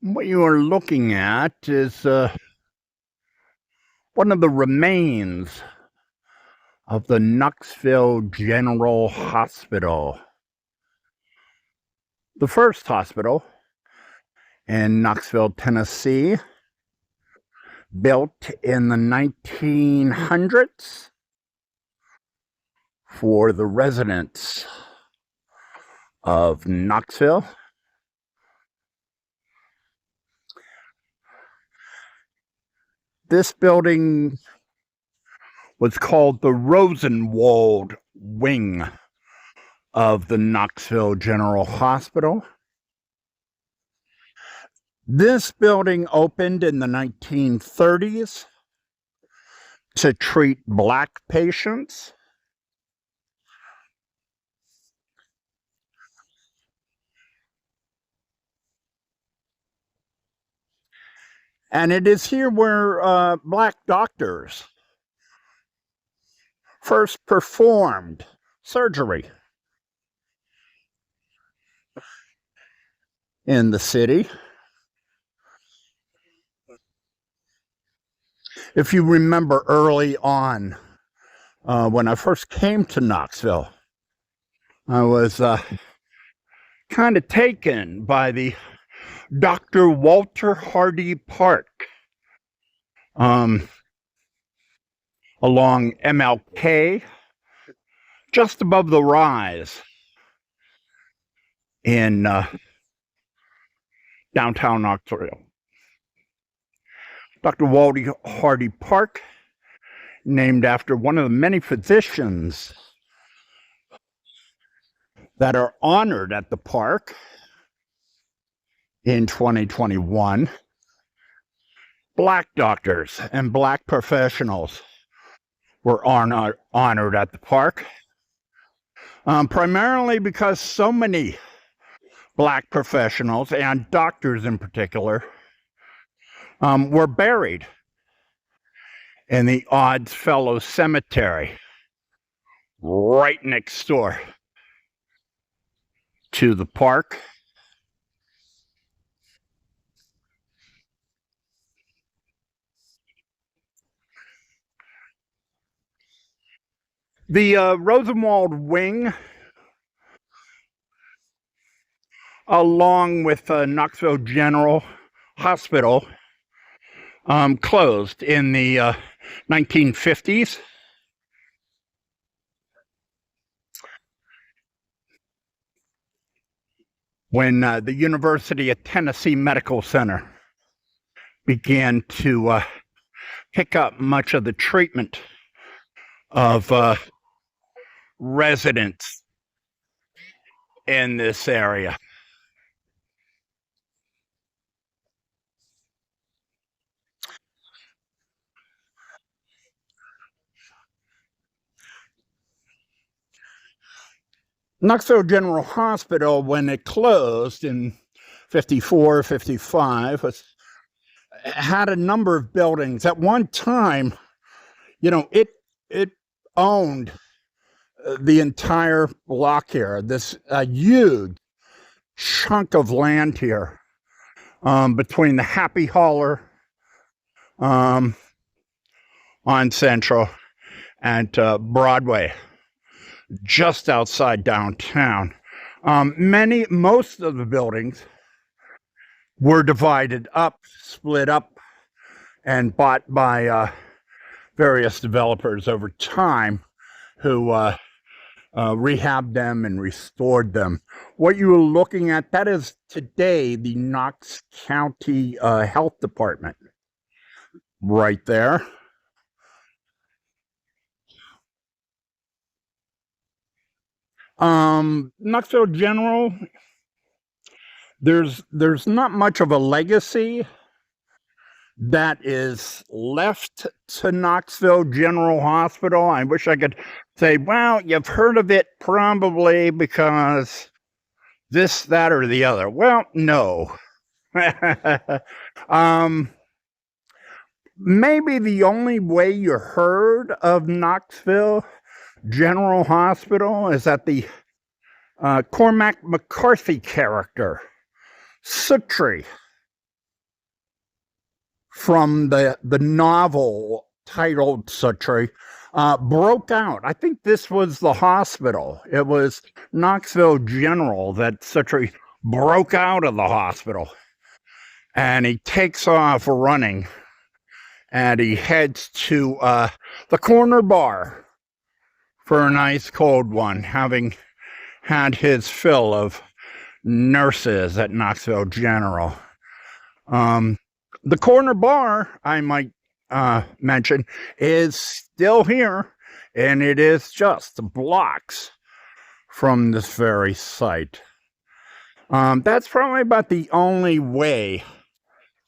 What you are looking at is one of the remains of the Knoxville General Hospital, the first hospital in Knoxville, Tennessee, built in the 1900s for the residents of Knoxville. This building was called the Rosenwald Wing of the Knoxville General Hospital. This building opened in the 1930s to treat Black patients. And it is here where Black doctors first performed surgery in the city. If you remember early on, when I first came to Knoxville, I was kind of taken by the Dr. Walter Hardy Park along MLK, just above the rise in downtown Knoxville. Dr. Walter Hardy Park, named after one of the many physicians that are honored at the park in 2021. Black doctors and Black professionals were honored at the park, primarily because so many Black professionals and doctors in particular were buried in the Odd Fellows Cemetery right next door to the park. The Rosenwald Wing, along with Knoxville General Hospital, closed in the 1950s. When the University of Tennessee Medical Center began to pick up much of the treatment of residents in this area. Knoxville General Hospital, when it closed in 54, 55, had a number of buildings. At one time, it owned the entire block here, this huge chunk of land here between the Happy Holler on Central and Broadway, just outside downtown. Most of the buildings were divided up, split up, and bought by various developers over time who rehabbed them and restored them. What you are looking at, that is today the Knox County Health Department right there. Knoxville General, there's not much of a legacy that is left to Knoxville General Hospital. I wish I could say, well, you've heard of it probably because this, that, or the other. Well, no. Maybe the only way you heard of Knoxville General Hospital is that the Cormac McCarthy character, Suttree, from the novel titled Suttree broke out. I think this was the hospital. It was Knoxville General that Suttree broke out of the hospital. And he takes off running. And he heads to the corner bar for a nice cold one, having had his fill of nurses at Knoxville General. The corner bar, I might mention, is still here, and it is just blocks from this very site. That's probably about the only way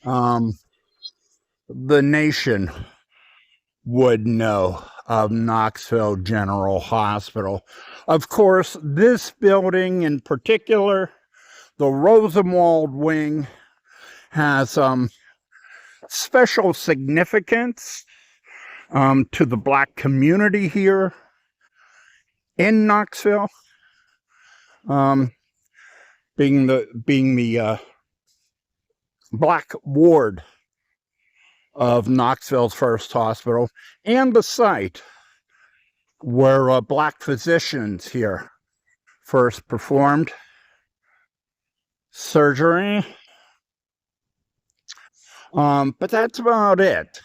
the nation would know of Knoxville General Hospital. Of course, this building in particular, the Rosenwald wing, has special significance to the Black community here in Knoxville, being the Black ward of Knoxville's first hospital, and the site where Black physicians here first performed surgery. But that's about it.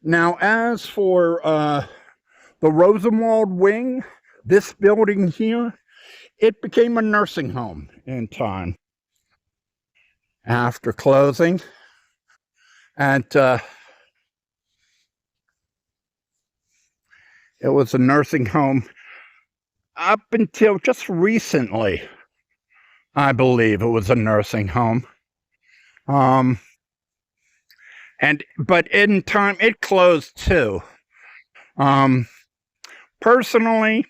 Now, as for the Rosenwald wing, this building here, it became a nursing home in time after closing. And it was a nursing home up until just recently. I believe it was a nursing home. But in time, it closed too. Personally,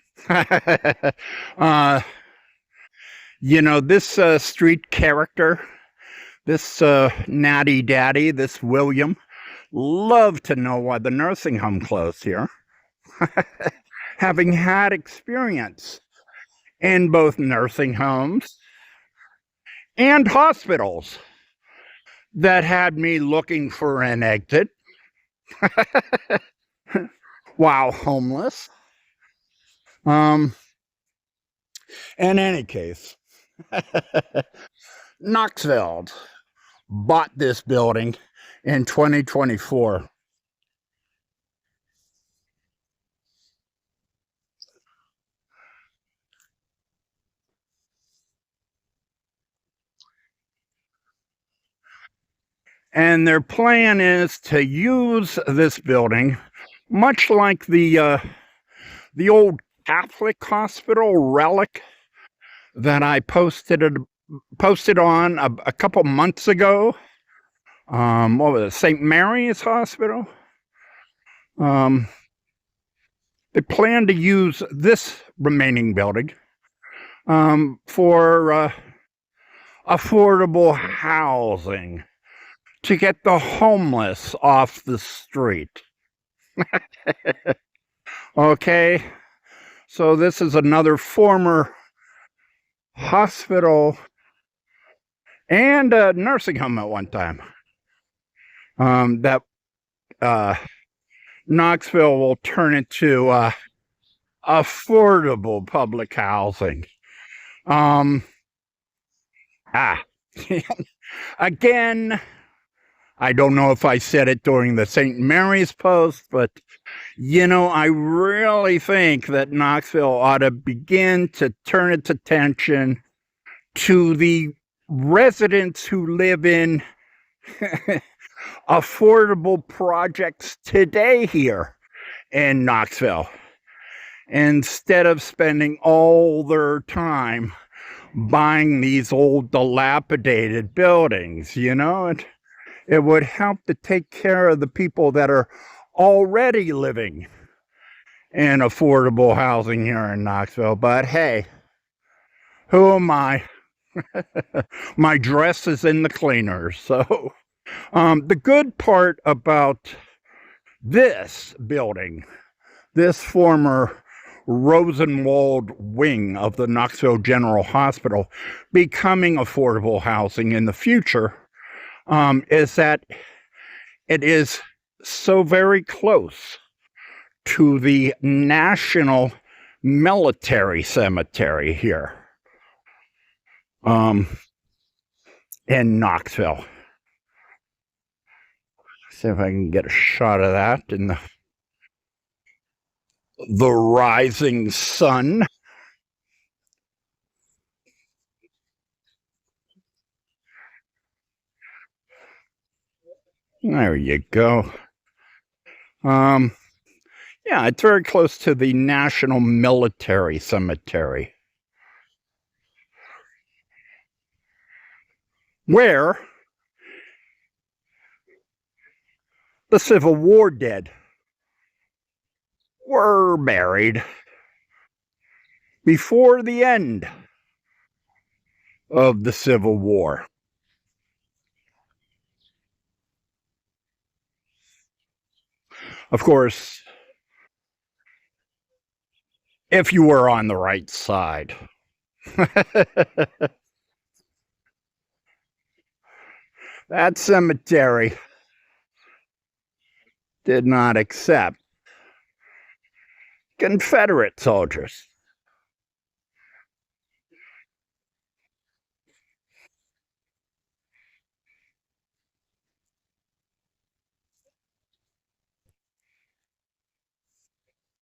this street character, this natty daddy, this William, loved to know why the nursing home closed here. Having had experience in both nursing homes and hospitals that had me looking for an exit while homeless. In any case, Knoxville bought this building in 2024. And their plan is to use this building, much like the old Catholic hospital relic that I posted on a couple months ago. What was it? St. Mary's Hospital. They plan to use this remaining building for affordable housing, to get the homeless off the street. Okay, so this is another former hospital and a nursing home at one time that Knoxville will turn into affordable public housing. Again, I don't know if I said it during the St. Mary's post, but, I really think that Knoxville ought to begin to turn its attention to the residents who live in affordable projects today here in Knoxville, instead of spending all their time buying these old dilapidated buildings, It would help to take care of the people that are already living in affordable housing here in Knoxville. But hey, who am I? My dress is in the cleaners. So the good part about this building, this former Rosenwald wing of the Knoxville General Hospital becoming affordable housing in the future, is that It is so very close to the National Military Cemetery here in Knoxville. See if I can get a shot of that in the rising sun. There you go. Yeah, it's very close to the National Military Cemetery, where the Civil War dead were buried before the end of the Civil War. Of course, if you were on the right side. That cemetery did not accept Confederate soldiers.